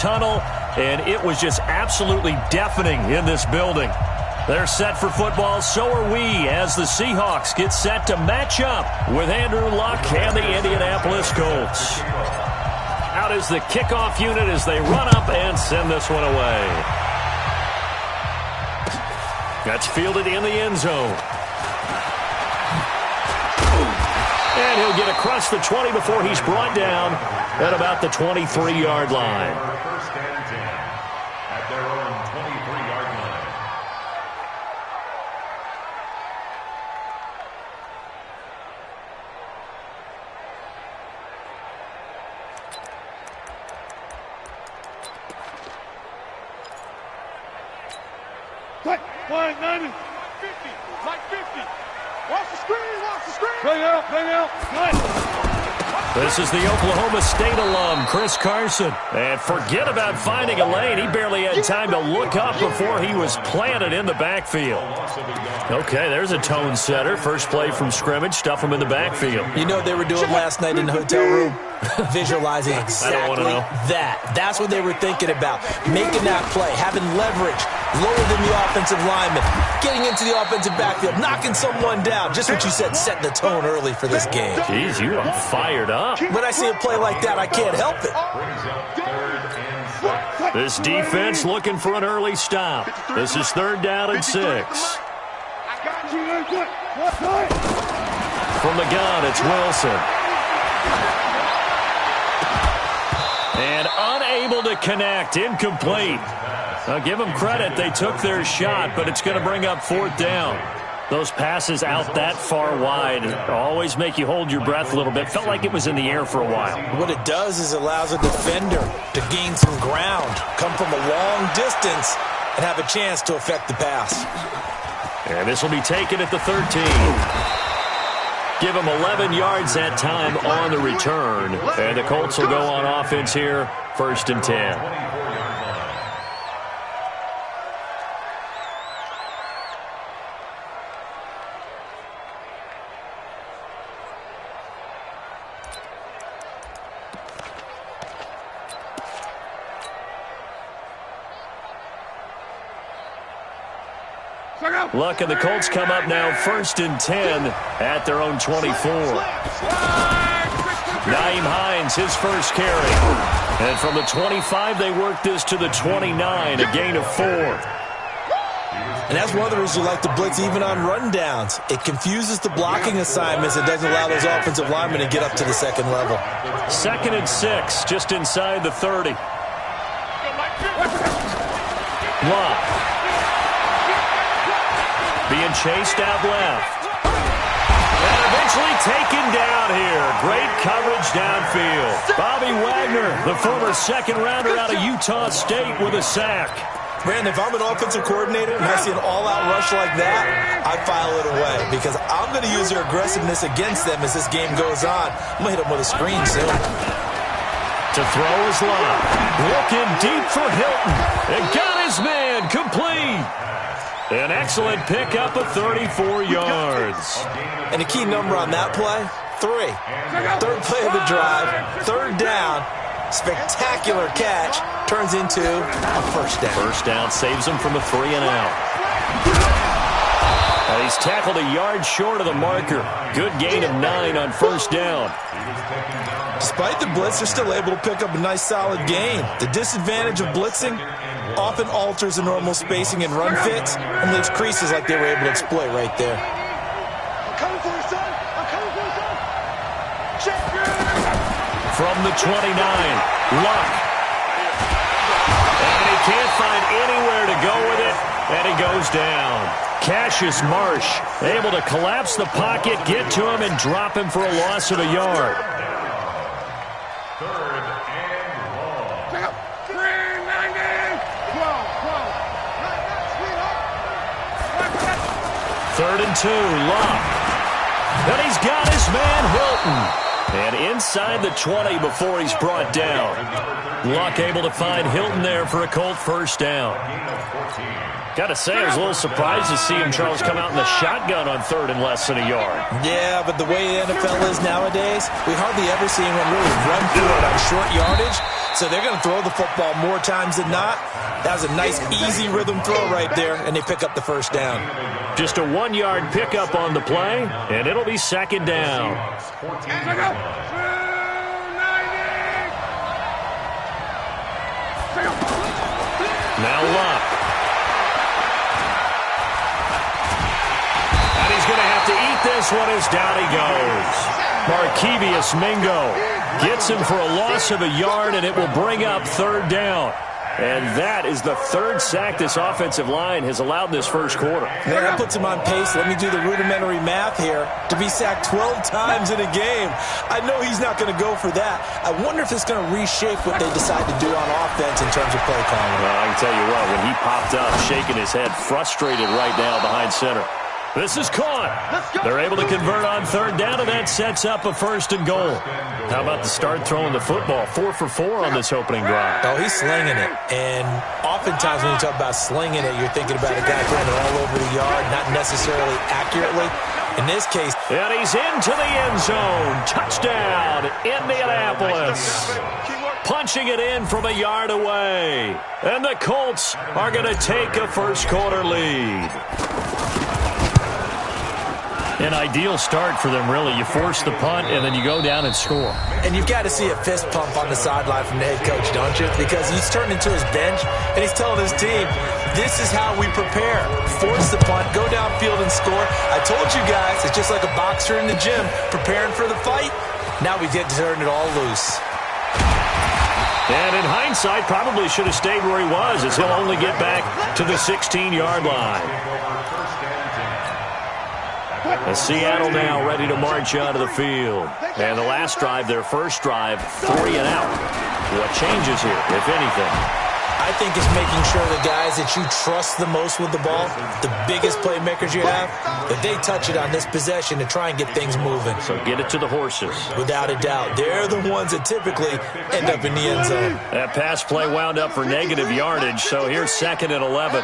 tunnel, and it was just absolutely deafening in this building. They're set for football, so are we, as the Seahawks get set to match up with Andrew Luck and the Indianapolis Colts. Out is the kickoff unit as they run up and send this one away. That's fielded in the end zone. And he'll get across the 20 before he's brought down at about the 23-yard line. First and 10 at their own 23-yard line. Like 190, 50, like 50. Watch the screen, Bring out. This is the Oklahoma State alum, Chris Carson. And forget about finding a lane. He barely had time to look up before he was planted in the backfield. Okay, there's a tone setter. First play from scrimmage, stuff him in the backfield. You know what they were doing last night in the hotel room? Visualizing exactly that. That's what they were thinking about. Making that play, having leverage, lower than the offensive lineman, getting into the offensive backfield, knocking someone down. Just what you said, setting the tone early for this game. Jeez, you are fired up. When I see a play like that, I can't help it. This defense looking for an early stop. This is 3rd down and 6. From the gun, it's Wilson. And unable to connect, incomplete. Now give them credit, they took their shot, but it's going to bring up 4th down. Those passes out that far wide always make you hold your breath a little bit. Felt like it was in the air for a while. What it does is allows a defender to gain some ground, come from a long distance, and have a chance to affect the pass. And this will be taken at the 13. Give him 11 yards that time on the return. And the Colts will go on offense here, 1st and 10. Luck and the Colts come up now 1st and 10 at their own 24. Nyheim Hines, his first carry. And from the 25, they work this to the 29, a gain of 4. And that's one of the reasons you like to blitz even on rundowns. It confuses the blocking assignments. It doesn't allow those offensive linemen to get up to the 2nd level. 2nd and 6, just inside the 30. Luck. Being chased out left. And eventually taken down here. Great coverage downfield. Bobby Wagner, the former 2nd rounder out of Utah State, with a sack. Brandon, if I'm an offensive coordinator and I see an all-out rush like that, I file it away because I'm going to use their aggressiveness against them as this game goes on. I'm going to hit them with a screen soon. To throw is Love. Looking deep for Hilton. And got his man complete. An excellent pickup of 34 yards. And a key number on that play, 3. 3rd play of the drive, 3rd down, spectacular catch, turns into a 1st down. 1st down saves him from a 3 and out. And he's tackled a yard short of the marker. Good gain of 9 on 1st down. Despite the blitz, they're still able to pick up a nice solid gain. The disadvantage of blitzing often alters the normal spacing and run fits and leaves creases like they were able to exploit right there. I'm coming for you, son. I'm coming for you, son. From the 29, Luck. And he can't find anywhere to go with it, and he goes down. Cassius Marsh able to collapse the pocket, get to him, and drop him for a loss of a yard. 3rd and long. 3rd and 2, Luck. And he's got his man Hilton. And inside the 20 before he's brought down. Luck able to find Hilton there for a Colt 1st down. Got to say, I was a little surprised to see him, Charles, come out in the shotgun on 3rd and less than a yard. Yeah, but the way the NFL is nowadays, we hardly ever see anyone really run through it on short yardage. So they're going to throw the football more times than not. That was a nice, easy rhythm throw right there, and they pick up the first down. Just a 1-yard pickup on the play, and it'll be second down. Now Luck. And he's going to have to eat this one as down he goes. Marknfl423 gets him for a loss of a yard, and it will bring up third down. And that is the third sack this offensive line has allowed in this first quarter. Man, that puts him on pace. Let me do the rudimentary math here. To be sacked 12 times in a game. I know he's not going to go for that. I wonder if it's going to reshape what they decide to do on offense in terms of play calling. Well, I can tell you what, when he popped up, shaking his head, frustrated right now behind center. This is caught. They're able to convert on third down, and that sets up a first and goal. How about the start throwing the football? 4 for 4 on this opening drive. Oh, he's slinging it. And oftentimes when you talk about slinging it, you're thinking about a guy throwing it all over the yard, not necessarily accurately. In this case. And he's into the end zone. Touchdown, Indianapolis. Punching it in from a yard away. And the Colts are going to take a first quarter lead. An ideal start for them, really. You force the punt, and then you go down and score. And you've got to see a fist pump on the sideline from the head coach, don't you? Because he's turned into his bench, and he's telling his team, this is how we prepare. Force the punt, go downfield and score. I told you guys, it's just like a boxer in the gym preparing for the fight. Now we get to turn it all loose. And in hindsight, probably should have stayed where he was, as he'll only get back to the 16-yard line. And Seattle now ready to march out of the field. And the last drive, their first drive, 3 and out. What changes here, if anything? I think it's making sure the guys that you trust the most with the ball, the biggest playmakers you have, that they touch it on this possession to try and get things moving. So get it to the horses. Without a doubt. They're the ones that typically end up in the end zone. That pass play wound up for negative yardage, so here's 2nd and 11.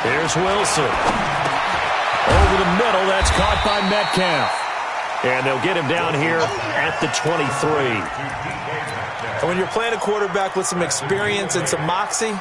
Here's Wilson. Over the middle, that's caught by Metcalf. And they'll get him down here at the 23. And when you're playing a quarterback with some experience and some moxie,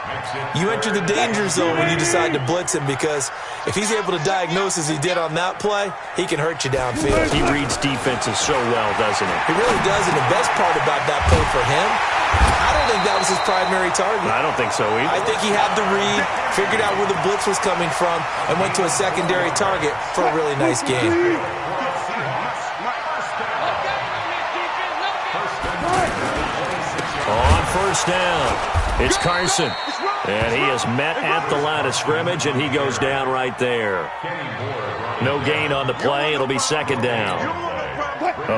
you enter the danger zone when you decide to blitz him, because if he's able to diagnose as he did on that play, he can hurt you downfield. He reads defenses so well, doesn't he? He really does, and the best part about that play for him, I don't think that was his primary target. I don't think so either. I think he had the read, figured out where the blitz was coming from, and went to a secondary target for a really nice game. On first down, it's Carson. And he is met at the line of scrimmage, and he goes down right there. No gain on the play. It'll be second down.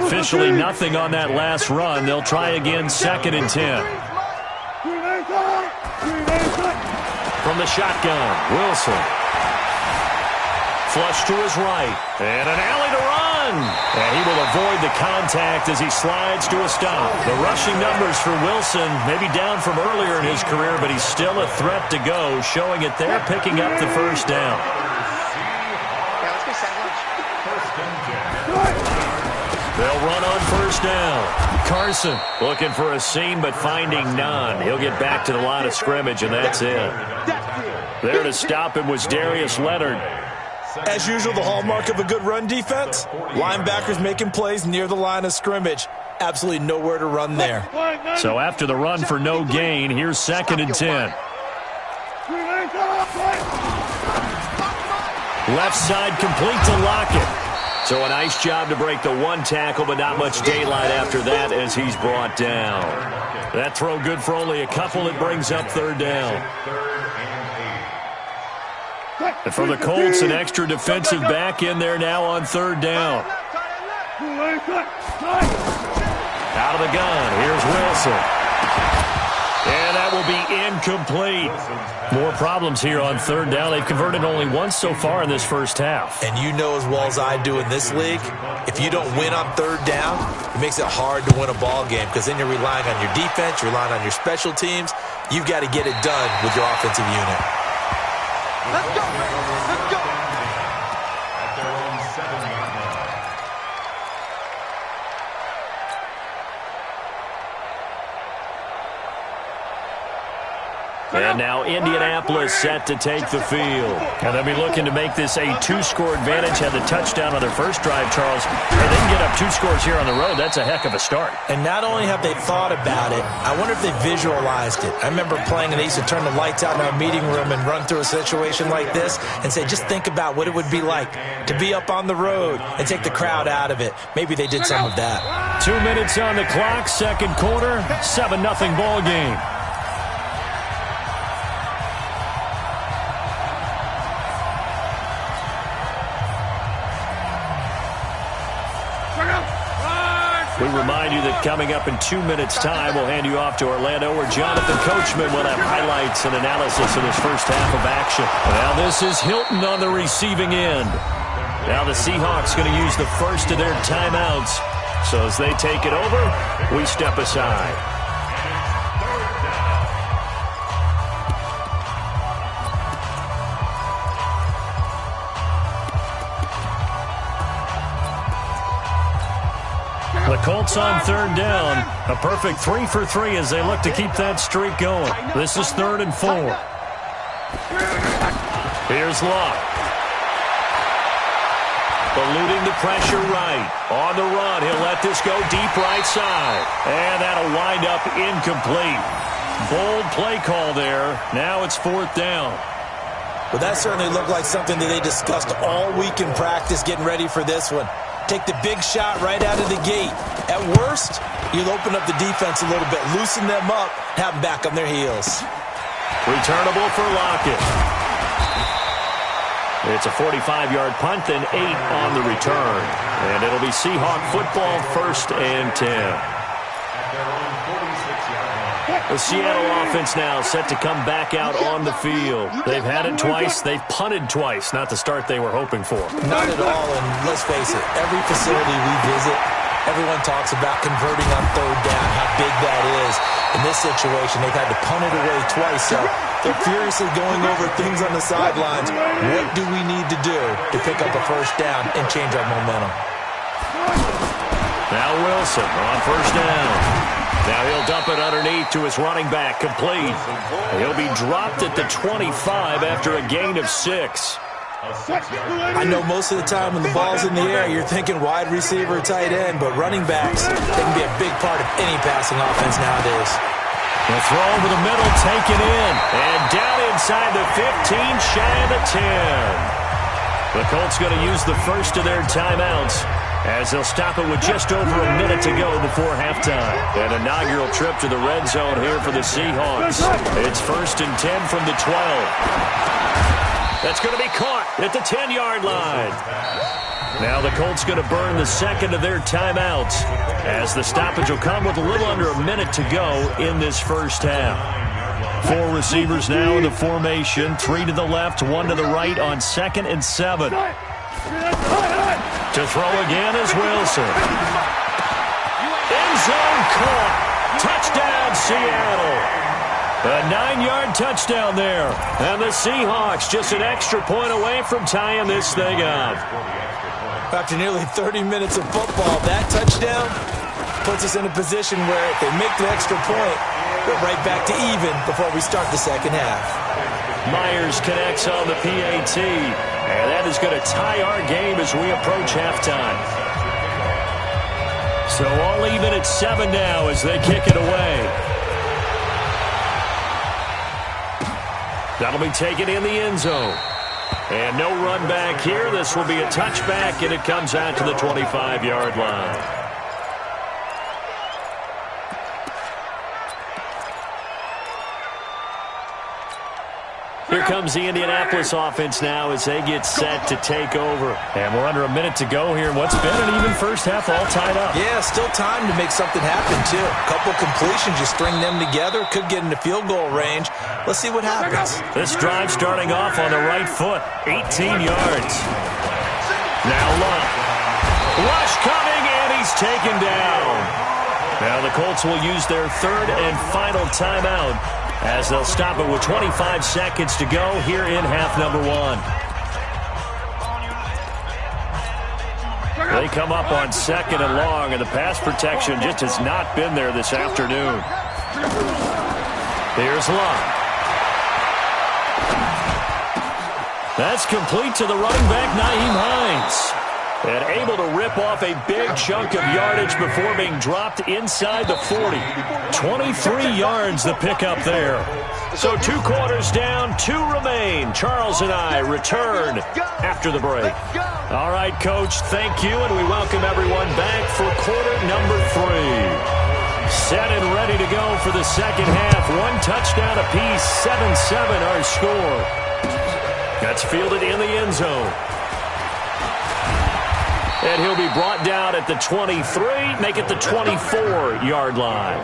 Officially nothing on that last run. They'll try again, 2nd and 10. From the shotgun, Wilson. Flush to his right. And an alley to run. And he will avoid the contact as he slides to a stop. The rushing numbers for Wilson may be down from earlier in his career, but he's still a threat to go, showing it there, picking up the first down. They'll run on first down. Carson looking for a seam, but finding none. He'll get back to the line of scrimmage, and that's it. There to stop him was Darius Leonard. As usual, the hallmark of a good run defense, linebackers making plays near the line of scrimmage. Absolutely nowhere to run there. So after the run for no gain, here's 2nd and 10. Left side complete to Lockett. So a nice job to break the one tackle, but not much daylight after that as he's brought down. That throw good for only a couple. It brings up third down. And for the Colts, an extra defensive back in there now on third down. Out of the gun, here's Wilson. And that will be incomplete. More problems here on third down. They've converted only once so far in this first half. And you know as well as I do in this league, if you don't win on third down, it makes it hard to win a ball game, because then you're relying on your defense, you're relying on your special teams. You've got to get it done with your offensive unit. Let's go, man. Let's go. At their own 7-yard line. And now Indianapolis set to take the field. And they'll be looking to make this a two-score advantage. Had the touchdown on their first drive, Charles. If they can get up 2 scores here on the road, that's a heck of a start. And not only have they thought about it, I wonder if they visualized it. I remember playing and they used to turn the lights out in our meeting room and run through a situation like this and say, just think about what it would be like to be up on the road and take the crowd out of it. Maybe they did some of that. 2 minutes on the clock, second quarter, 7-0 ball game. We remind you that coming up in 2 minutes' time, we'll hand you off to Orlando, where Jonathan Coachman will have highlights and analysis of his first half of action. Now this is Hilton on the receiving end. Now the Seahawks going to use the first of their timeouts. So as they take it over, we step aside. The Colts on third down. A perfect 3 for 3 as they look to keep that streak going. This is 3rd and 4. Here's Locke. Eluding the pressure right. On the run, he'll let this go deep right side. And that'll wind up incomplete. Bold play call there. Now it's 4th down. Well, that certainly looked like something that they discussed all week in practice, getting ready for this one. Take the big shot right out of the gate. At worst, you'll open up the defense a little bit, loosen them up, have them back on their heels. Returnable for Lockett. It's a 45-yard punt, then 8 on the return. And it'll be Seahawk football, 1st and 10. The Seattle offense now set to come back out on the field. They've had it twice. They've punted twice. Not the start they were hoping for. Not at all, and let's face it, every facility we visit, everyone talks about converting on third down, how big that is. In this situation, they've had to punt it away twice, so they're furiously going over things on the sidelines. What do we need to do to pick up a first down and change our momentum? Now Wilson on first down. Now he'll dump it underneath to his running back, complete. He'll be dropped at the 25 after a gain of 6. I know most of the time when the ball's in the air, you're thinking wide receiver, tight end, but running backs, they can be a big part of any passing offense nowadays. The throw over the middle, taken in, and down inside the 15, shy of the 10. The Colts going to use the first of their timeouts, as they'll stop it with just over a minute to go before halftime. An inaugural trip to the red zone here for the Seahawks. It's 1st and 10 from the 12. That's going to be caught at the 10-yard line. Now the Colts going to burn the second of their timeouts, as the stoppage will come with a little under a minute to go in this first half. 4 receivers now in the formation, 3 to the left, 1 to the right on 2nd and 7. To throw again is Wilson. End zone caught. Touchdown, Seattle. A 9-yard touchdown there. And the Seahawks just an extra point away from tying this thing up. After nearly 30 minutes of football, that touchdown puts us in a position where if they make the extra point, we're right back to even before we start the second half. Myers connects on the PAT. And that is going to tie our game as we approach halftime. So all even at 7 now as they kick it away. That'll be taken in the end zone. And no run back here. This will be a touchback, and it comes out to the 25-yard line. Here comes the Indianapolis offense now as they get set to take over. And we're under a minute to go here in what's been an even first half, all tied up. Yeah, still time to make something happen, too. A couple completions, you string them together, could get into field goal range. Let's see what happens. This drive starting off on the right foot, 18 yards. Now Love. Rush coming, and he's taken down. Now the Colts will use their 3rd and final timeout, as they'll stop it with 25 seconds to go here in half number 1. They come up on 2nd and long, and the pass protection just has not been there this afternoon. Here's Love. That's complete to the running back, Nyheim Hines. And able to rip off a big chunk of yardage before being dropped inside the 40. 23 yards the pickup there. So 2 quarters down, 2 remain. Charles and I return after the break. All right, Coach, thank you, and we welcome everyone back for quarter number 3. Set and ready to go for the second half. 1 touchdown apiece, 7-7 our score. That's fielded in the end zone. And he'll be brought down at the 23, make it the 24-yard line.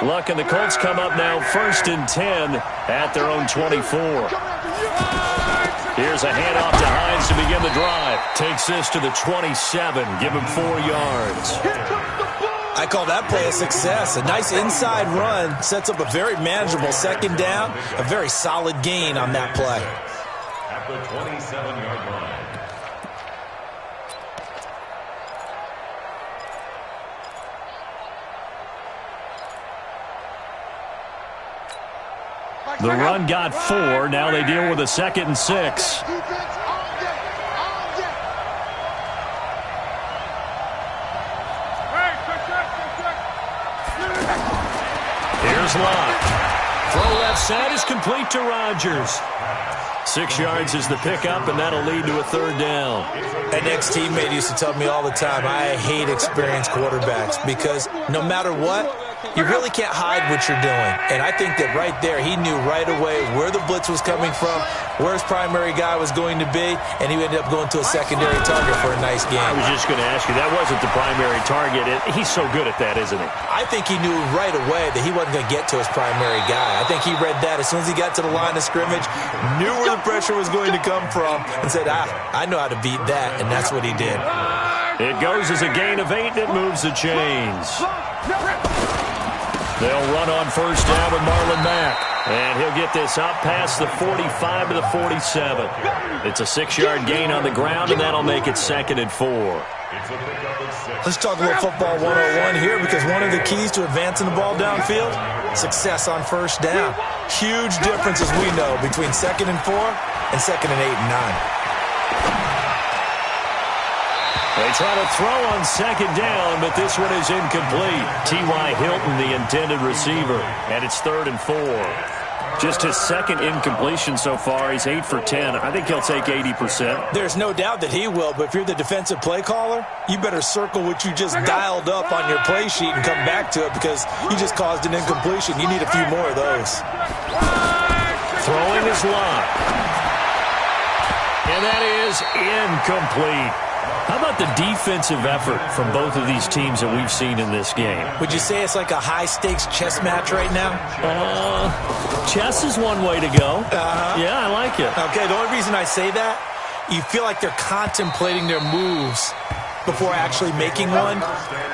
Luck and the Colts come up now 1st and 10 at their own 24. Here's a handoff to Hines to begin the drive. Takes this to the 27, give him 4 yards. I call that play a success. A nice inside run sets up a very manageable second down. A very solid gain on that play. At the 27-yard line. The run got 4. Now they deal with a 2nd and 6. Here's Locke. Throw left side is complete to Rodgers. 6 yards is the pickup, and that'll lead to a 3rd down. An ex-teammate used to tell me all the time, I hate experienced quarterbacks because no matter what, you really can't hide what you're doing. And I think that right there, he knew right away where the blitz was coming from, where his primary guy was going to be, and he ended up going to a secondary target for a nice game. I was just going to ask you, that wasn't the primary target. He's so good at that, isn't he? I think he knew right away that he wasn't going to get to his primary guy. I think he read that as soon as he got to the line of scrimmage, knew where the pressure was going to come from, and said, I know how to beat that, and that's what he did. It goes as a gain of 8, and it moves the chains. They'll run on 1st down with Marlon Mack. And he'll get this up past the 45 to the 47. It's a 6-yard gain on the ground, and that'll make it 2nd and 4. Let's talk a little football 101 here, because one of the keys to advancing the ball downfield, success on 1st down. Huge difference, as we know, between 2nd and 4 and 2nd and 8 and 9. They try to throw on 2nd down, but this one is incomplete. T.Y. Hilton, the intended receiver, and it's 3rd and 4. Just his 2nd incompletion so far. He's 8 for 10. I think he'll take 80%. There's no doubt that he will, but if you're the defensive play caller, you better circle what you just dialed up on your play sheet and come back to it, because you just caused an incompletion. You need a few more of those. Throwing is Locke. And that is incomplete. How about the defensive effort from both of these teams that we've seen in this game? Would you say it's like a high-stakes chess match right now? Chess is one way to go. Yeah, I like it. Okay, the only reason I say that, you feel like they're contemplating their moves before actually making one,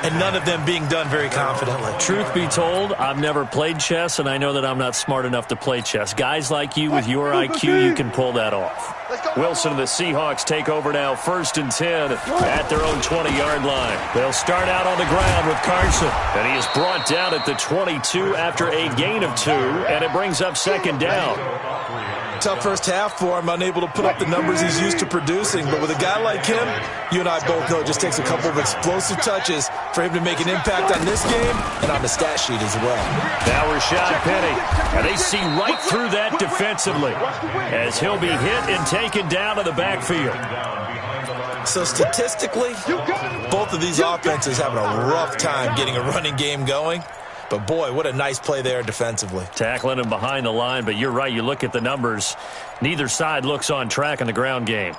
and none of them being done very confidently. Truth be told, I've never played chess, and I know that I'm not smart enough to play chess. Guys like you with your IQ, you can pull that off. Wilson and the Seahawks take over now, 1st and 10 at their own 20-yard line. They'll start out on the ground with Carson, and he is brought down at the 22 after a gain of 2, and it brings up 2nd down. Tough first half for him, unable to put up the numbers he's used to producing. But with a guy like him, you and I both know it just takes a couple of explosive touches for him to make an impact on this game and on the stat sheet as well. Now Rashad Penny, and they see right through that defensively as he'll be hit and taken down to the backfield. So statistically, both of these offenses having a rough time getting a running game going. But, boy, what a nice play there defensively. Tackling him behind the line, but you're right. You look at the numbers. Neither side looks on track in the ground game.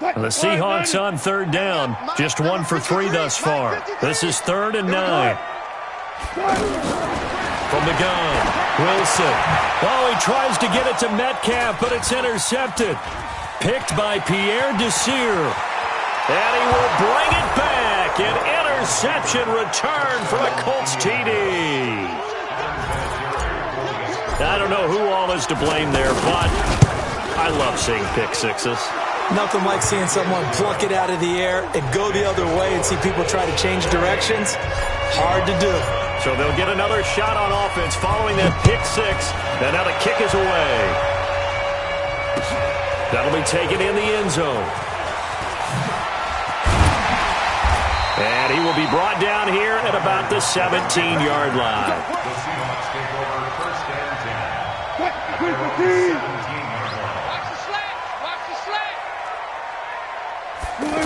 And the Seahawks on 3rd down. Just 1 for 3 thus far. This is 3rd and 9. From the gun, Wilson. Oh, he tries to get it to Metcalf, but it's intercepted. Picked by Pierre Desir. And he will bring it back. An interception return from a Colts TD. I don't know who all is to blame there, but I love seeing pick sixes. Nothing like seeing someone pluck it out of the air and go the other way and see people try to change directions. Hard to do. So they'll get another shot on offense following that pick six. And now the kick is away. That'll be taken in the end zone. And he will be brought down here at about the 17-yard line. The Seahawks take over first and 10. Watch the slant. Watch the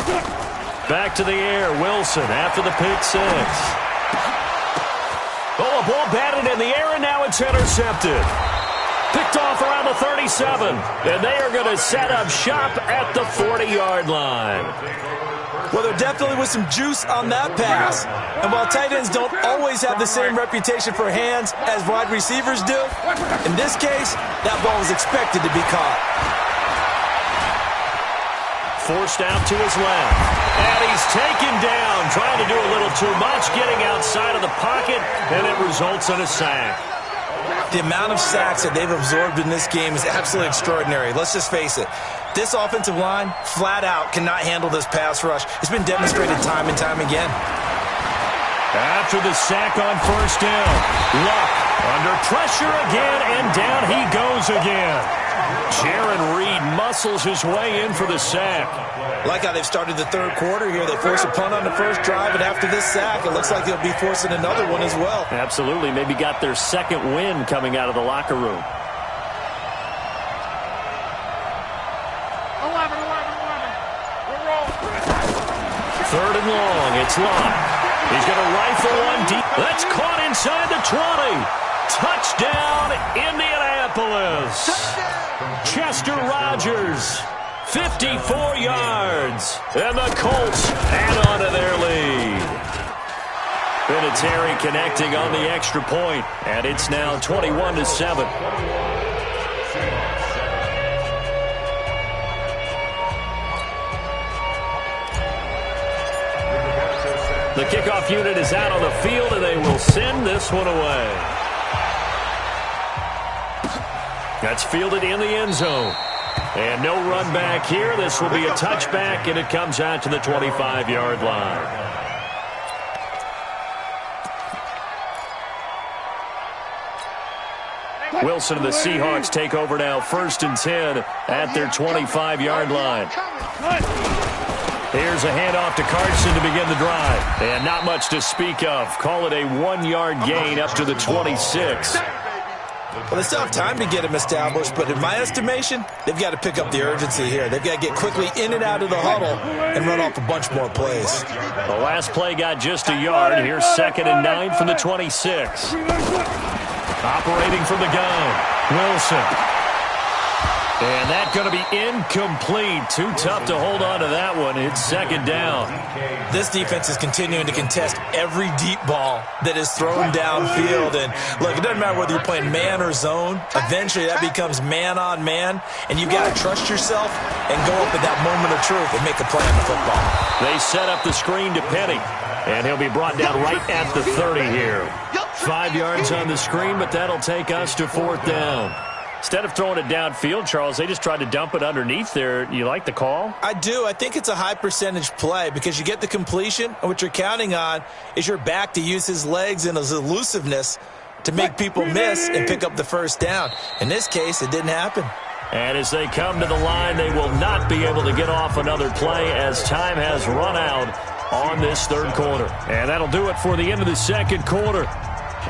slant. Back to the air, Wilson after the pick six. Oh, a ball batted in the air, and now it's intercepted. Picked off around the 37, and they are going to set up shop at the 40-yard line. Well, there definitely was some juice on that pass. And while tight ends don't always have the same reputation for hands as wide receivers do, in this case, that ball was expected to be caught. Forced out to his left. And he's taken down, trying to do a little too much, getting outside of the pocket, and it results in a sack. The amount of sacks that they've absorbed in this game is absolutely extraordinary. Let's just face it. This offensive line, flat out, cannot handle this pass rush. It's been demonstrated time and time again. After the sack on first down, Luck under pressure again, and down he goes again. Jaron Reed muscles his way in for the sack. Like how they've started the third quarter here. They force a punt on the first drive, and after this sack, it looks like they'll be forcing another one as well. Absolutely. Maybe got their second win coming out of the locker room. 11. We're rolling. Third and long. It's Luck. He's going to rifle one deep. That's caught inside the 20. Touchdown, Indianapolis. Chester Rogers, 54 yards. And the Colts add on to their lead. Vinatieri connecting on the extra point, and it's now 21-7. The kickoff unit is out on the field, and they will send this one away. That's fielded in the end zone. And no run back here. This will be a touchback, and it comes out to the 25-yard line. Wilson and the Seahawks take over now, first and 10 at their 25-yard line. Here's a handoff to Carson to begin the drive. And not much to speak of. Call it a 1-yard gain up to the 26. Well, they still have time to get him established, but in my estimation, they've got to pick up the urgency here. They've got to get quickly in and out of the huddle and run off a bunch more plays. The last play got just a yard. Here's 2nd and 9 from the 26. Operating from the gun, Wilson. And that's going to be incomplete. Too tough to hold on to that one. It's 2nd down. This defense is continuing to contest every deep ball that is thrown downfield. And look, it doesn't matter whether you're playing man or zone. Eventually that becomes man on man. And you've got to trust yourself and go up at that moment of truth and make a play on the football. They set up the screen to Penny. And he'll be brought down right at the 30 here. 5 yards on the screen, but that'll take us to 4th down. Instead of throwing it downfield, Charles, they just tried to dump it underneath there. You like the call? I do. I think it's a high percentage play because you get the completion, and what you're counting on is your back to use his legs and his elusiveness to make people miss and pick up the first down. In this case, it didn't happen. And as they come to the line, they will not be able to get off another play as time has run out on this third quarter. And that'll do it for the end of the second quarter.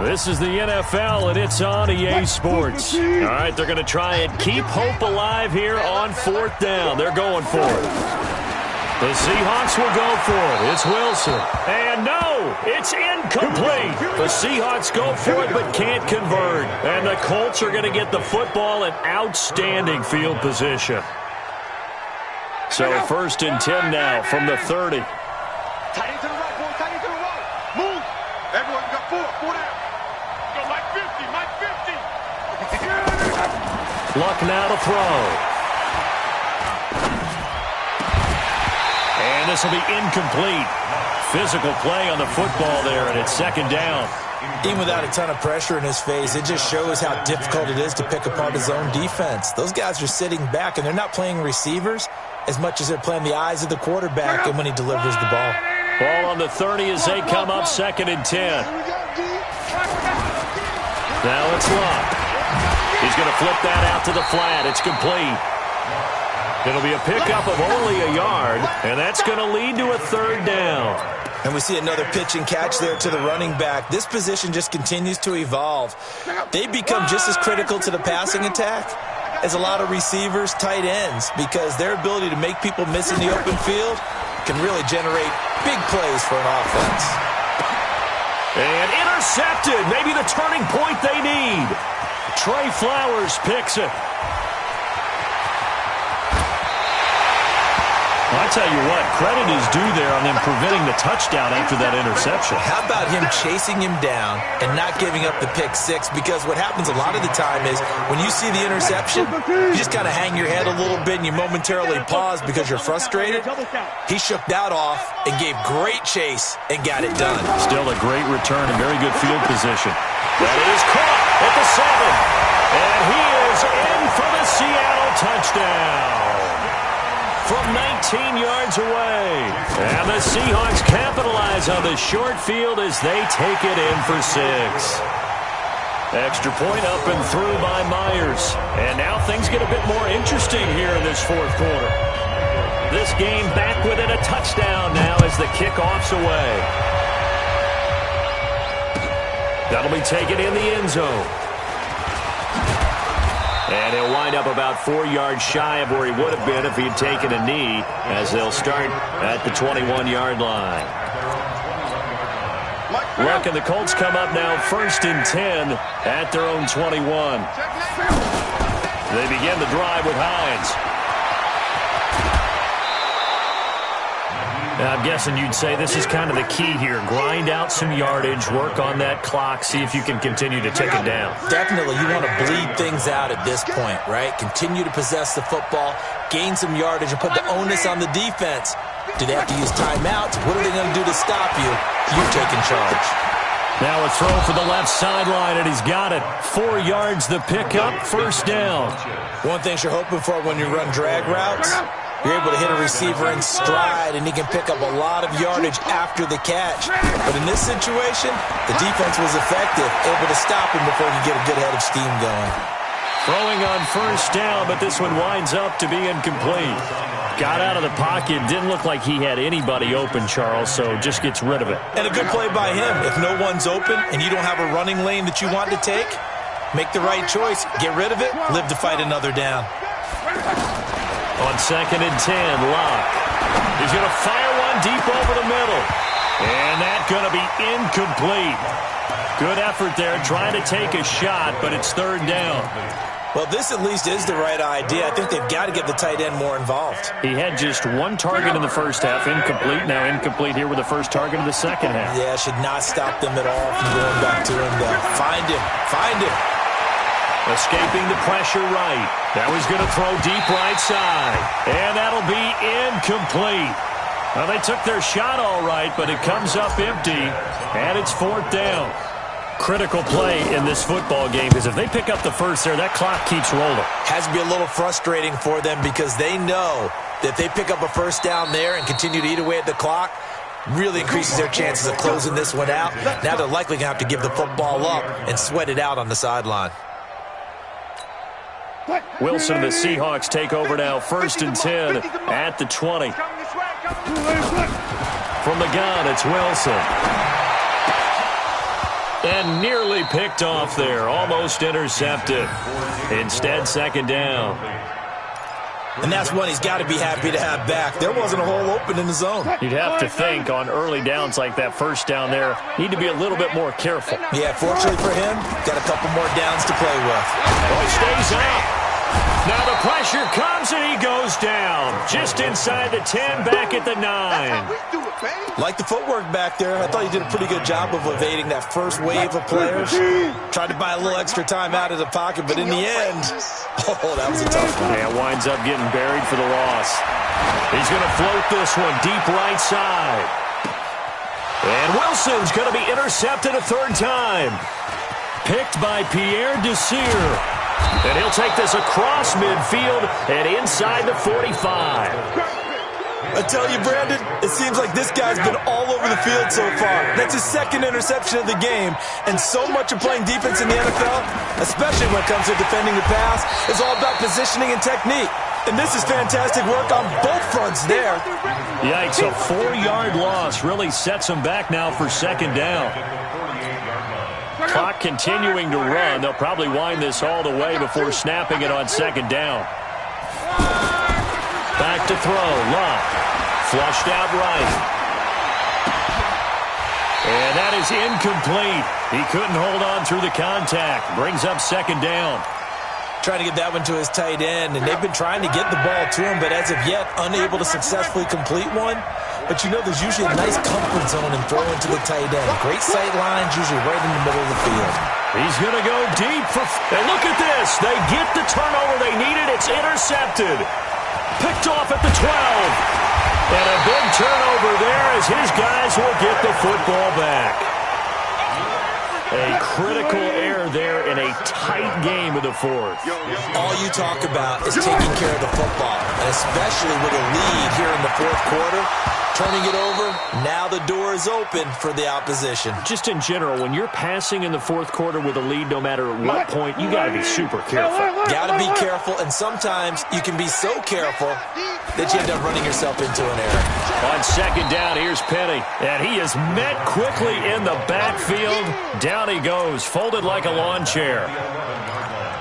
This is the NFL, and it's on EA Sports. All right, they're going to try and keep hope alive here on 4th down. They're going for it. The Seahawks will go for it. It's Wilson. And no, it's incomplete. The Seahawks go for it but can't convert. And the Colts are going to get the football in outstanding field position. So 1st and 10 now from the 30. Tight end to the right, boy. Tight end to the right. Move. Everyone got 4 down. Go like 50, like 50. Luck now to throw. And this will be incomplete. Physical play on the football there, and it's 2nd down. Even without a ton of pressure in his face, it just shows how difficult it is to pick apart his own defense. Those guys are sitting back, and they're not playing receivers. as much as they're playing the eyes of the quarterback and when he delivers the ball. Ball on the 30 as they come up 2nd and 10. Now it's Luck. He's going to flip that out to the flat. It's complete. It'll be a pickup of only a yard, and that's going to lead to a 3rd down. And we see another pitch and catch there to the running back. This position just continues to evolve. They become just as critical to the passing attack as a lot of receivers, tight ends, because their ability to make people miss in the open field can really generate big plays for an offense. And intercepted. Maybe the turning point they need. Trey Flowers picks it. Well, I tell you what, credit is due there on them preventing the touchdown after that interception. How about him chasing him down and not giving up the pick six? Because what happens a lot of the time is when you see the interception, you just kind of hang your head a little bit and you momentarily pause because you're frustrated. He shook that off and gave great chase and got it done. Still a great return and very good field position. That is caught at the 7. And he is in for the Seattle touchdown. From 19 yards away. And the Seahawks capitalize on the short field as they take it in for 6. Extra point up and through by Myers. And now things get a bit more interesting here in this 4th quarter. This game back within a touchdown now as the kickoff's away. That'll be taken in the end zone. And he'll wind up about 4 yards shy of where he would have been if he had taken a knee, as they'll start at the 21-yard line. Luck and the Colts come up now 1st and 10 at their own 21. They begin the drive with Hines. Now, I'm guessing you'd say this is kind of the key here. Grind out some yardage, work on that clock, see if you can continue to take it down. Definitely, you want to bleed things out at this point, right? Continue to possess the football, gain some yardage, and put the onus on the defense. Do they have to use timeouts? What are they going to do to stop you? You're taking charge. Now a throw for the left sideline, and he's got it. 4 yards the pickup, 1st down. One thing you're hoping for when you run drag routes, you're able to hit a receiver in stride, and he can pick up a lot of yardage after the catch. But in this situation, the defense was effective, able to stop him before he could get a good head of steam going. Throwing on 1st down, but this one winds up to be incomplete. Got out of the pocket, didn't look like he had anybody open, Charles, so just gets rid of it. And a good play by him. If no one's open and you don't have a running lane that you want to take, make the right choice, get rid of it, live to fight another down. On 2nd and 10, Locke. He's going to fire one deep over the middle. And that's going to be incomplete. Good effort there, trying to take a shot, but it's 3rd down. Well, this at least is the right idea. I think they've got to get the tight end more involved. He had just 1 target in the first half, incomplete. Now incomplete here with the first target of the second half. Yeah, should not stop them at all from going back to him, though. Find him. Escaping the pressure right. Now he's going to throw deep right side. And that'll be incomplete. Well, they took their shot all right, but it comes up empty. And it's 4th down. Critical play in this football game, because if they pick up the first there, that clock keeps rolling. Has to be a little frustrating for them because they know that they pick up a 1st down there and continue to eat away at the clock, really increases their chances of closing this one out. Now they're likely going to have to give the football up and sweat it out on the sideline. Wilson and the Seahawks take over now, 1st and 10 at the 20. From the gun, it's Wilson. And nearly picked off there, almost intercepted. Instead, 2nd down. And that's one he's got to be happy to have back. There wasn't a hole open in the zone. You'd have to think on early downs like that 1st down there, need to be a little bit more careful. Yeah, fortunately for him, got a couple more downs to play with. Oh, he stays up. Now the pressure comes and he goes down. Just inside the 10, back at the 9. Like the footwork back there, I thought he did a pretty good job of evading that first wave of players. Tried to buy a little extra time out of the pocket, but in the end, that was a tough one. Yeah, winds up getting buried for the loss. He's going to float this one deep right side. And Wilson's going to be intercepted a 3rd time. Picked by Pierre Desir. And he'll take this across midfield and inside the 45. I tell you, Brandon, it seems like this guy's been all over the field so far. That's his second interception of the game. And so much of playing defense in the NFL, especially when it comes to defending the pass, is all about positioning and technique. And this is fantastic work on both fronts there. Yikes, a 4-yard loss really sets him back now for second down. Clock continuing to run. They'll probably wind this all the way before snapping it on second down. Back to throw. Love. Flushed out right. And that is incomplete. He couldn't hold on through the contact. Brings up second down. Trying to get that one to his tight end, and they've been trying to get the ball to him, but as of yet, unable to successfully complete one. But you know there's usually a nice comfort zone in throwing to the tight end. Great sight lines, usually right in the middle of the field. He's going to go deep for... And look at this. They get the turnover they needed. It's intercepted. Picked off at the 12. And a big turnover there as his guys will get the football back. A critical error there in a tight game of the fourth. All you talk about is taking care of the football, and especially with a lead here in the fourth quarter. Turning it over, now the door is open for the opposition. Just in general, when you're passing in the fourth quarter with a lead, no matter at what point, you got to be super careful. Got to be careful, and sometimes you can be so careful that you end up running yourself into an error. On second down, here's Penny, and he is met quickly in the backfield. Down he goes, folded like a lawn chair.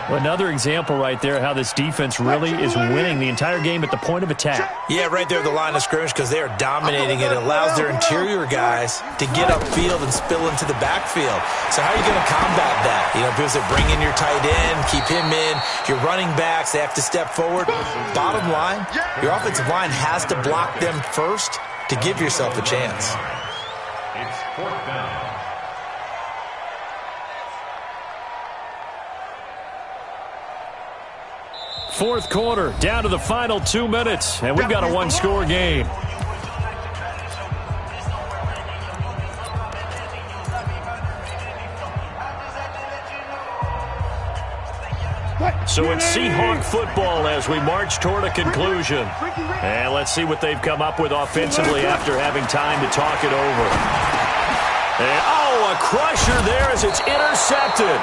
Another example right there how this defense really is winning the entire game at the point of attack. Yeah, right there at the line of scrimmage because they are dominating it. It allows their interior guys to get upfield and spill into the backfield. So how are you going to combat that? You know, people say bring in your tight end, keep him in. Your running backs, they have to step forward. Bottom line, your offensive line has to block them first to give yourself a chance. It's fourth down. Fourth quarter, down to the final 2 minutes, and we've got a one-score game. So it's Seahawk football as we march toward a conclusion. And let's see what they've come up with offensively after having time to talk it over. And, oh, a crusher there as it's intercepted.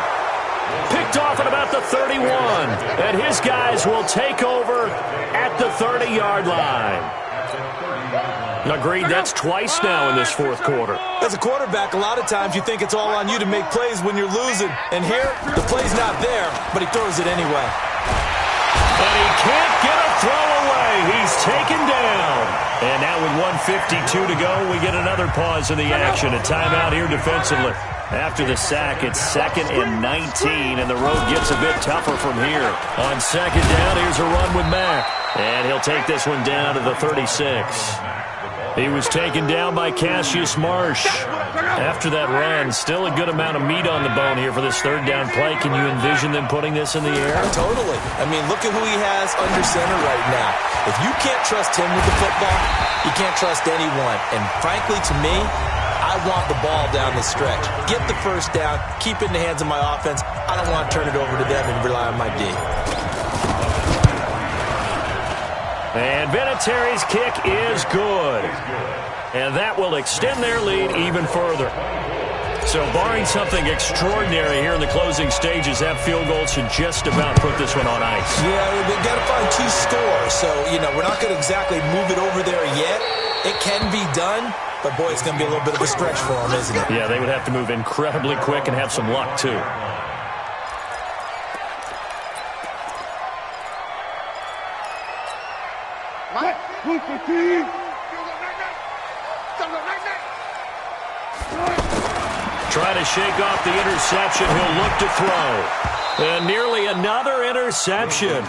Picked off at about the 31. And his guys will take over at the 30-yard line. Agreed, that's twice now in this fourth quarter. As a quarterback, a lot of times you think it's all on you to make plays when you're losing. And here, the play's not there, but he throws it anyway. And he can't get a throw away. He's taken down. And now with 1:52 to go, we get another pause in the action. A timeout here defensively. After the sack, it's 2nd and 19, and the road gets a bit tougher from here. On second down, here's a run with Mack. And he'll take this one down to the 36. He was taken down by Cassius Marsh. After that run, still a good amount of meat on the bone here for this third down play. Can you envision them putting this in the air? Totally. I mean, look at who he has under center right now. If you can't trust him with the football, you can't trust anyone. And frankly, to me, I want the ball down the stretch. Get the first down, keep it in the hands of my offense. I don't want to turn it over to them and rely on my D. And Vinatieri's kick is good. And that will extend their lead even further. So barring something extraordinary here in the closing stages, that field goal should just about put this one on ice. Yeah, we've got to find 2 scores. So, you know, we're not going to exactly move it over there yet. It can be done, but boy, it's going to be a little bit of a stretch for them, isn't it? Yeah, they would have to move incredibly quick and have some luck, too. Trying to shake off the interception. He'll look to throw. And nearly another interception.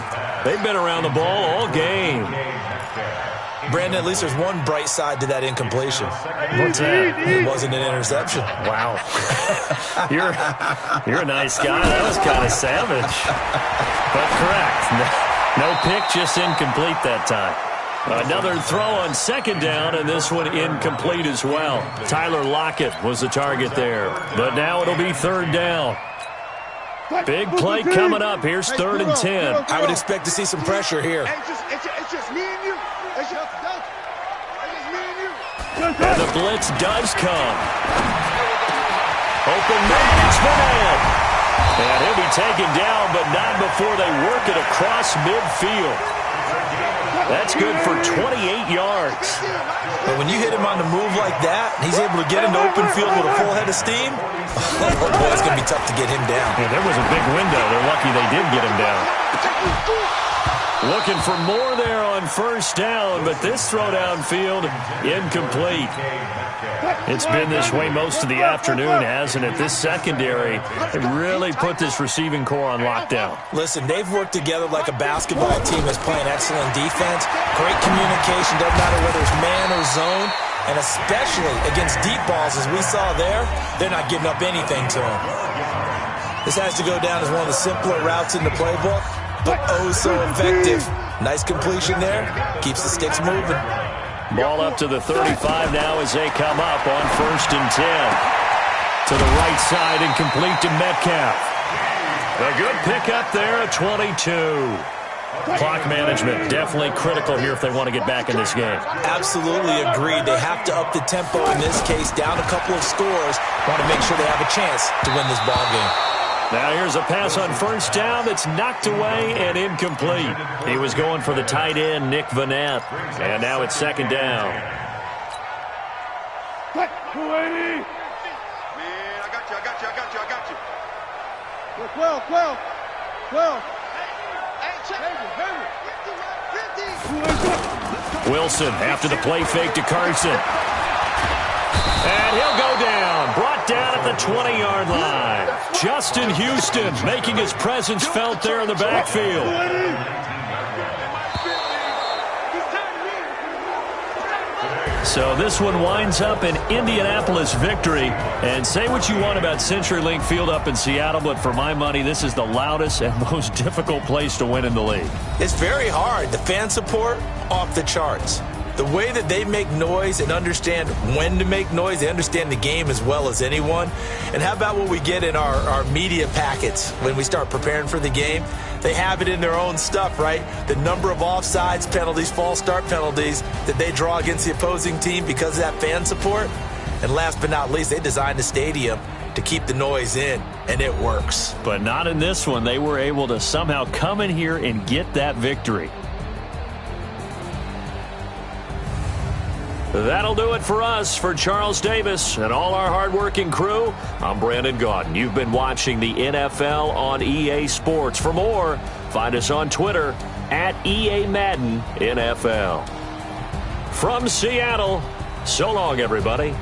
They've been around the ball all game. Brandon, at least there's one bright side to that incompletion. What's that? It wasn't an interception. Wow. You're a nice guy. That was kind of savage. But correct. No pick, just incomplete that time. Another throw on second down, and this one incomplete as well. Tyler Lockett was the target there. But now it'll be third down. Big play coming up. Here's 3rd and 10. I would expect to see some pressure here. It's just me and you. It's just me and you. And the blitz does come. Open man, it's Van. And he'll be taken down, but not before they work it across midfield. That's good for 28 yards. But when you hit him on the move like that, he's able to get into open field with a full head of steam, oh boy, it's going to be tough to get him down. Yeah, there was a big window. They're lucky they did get him down. Looking for more there on 1st down, but this throw downfield incomplete. It's been this way most of the afternoon, hasn't it? This secondary really put this receiving core on lockdown. Listen, they've worked together like a basketball team that's playing excellent defense. Great communication, doesn't matter whether it's man or zone. And especially against deep balls, as we saw there, they're not giving up anything to them. This has to go down as one of the simpler routes in the playbook, but oh so effective. Nice completion there. Keeps the sticks moving. Ball up to the 35 now as they come up on 1st and 10. To the right side and complete to Metcalf. A good pickup there at 22. Clock management definitely critical here if they want to get back in this game. Absolutely agreed. They have to up the tempo in this case, down a couple of scores. Want to make sure they have a chance to win this ball game. Now here's a pass on 1st down that's knocked away and incomplete. He was going for the tight end, Nick Vanette. And now it's 2nd down. 280. Man, I got you. 12. Wilson after the play fake to Carson. And he'll go down. Brought down at the 20-yard line. Justin Houston making his presence felt there in the backfield. So this one winds up an Indianapolis victory. And say what you want about CenturyLink Field up in Seattle, but for my money, this is the loudest and most difficult place to win in the league. It's very hard. The fan support, off the charts. The way that they make noise and understand when to make noise, they understand the game as well as anyone. And how about what we get in our media packets when we start preparing for the game? They have it in their own stuff, right? The number of offsides penalties, false start penalties that they draw against the opposing team because of that fan support. And last but not least, they designed the stadium to keep the noise in, and it works. But not in this one. They were able to somehow come in here and get that victory. That'll do it for us. For Charles Davis and all our hardworking crew, I'm Brandon Gaudin. You've been watching the NFL on EA Sports. For more, find us on Twitter at EA Madden NFL. From Seattle, so long, everybody.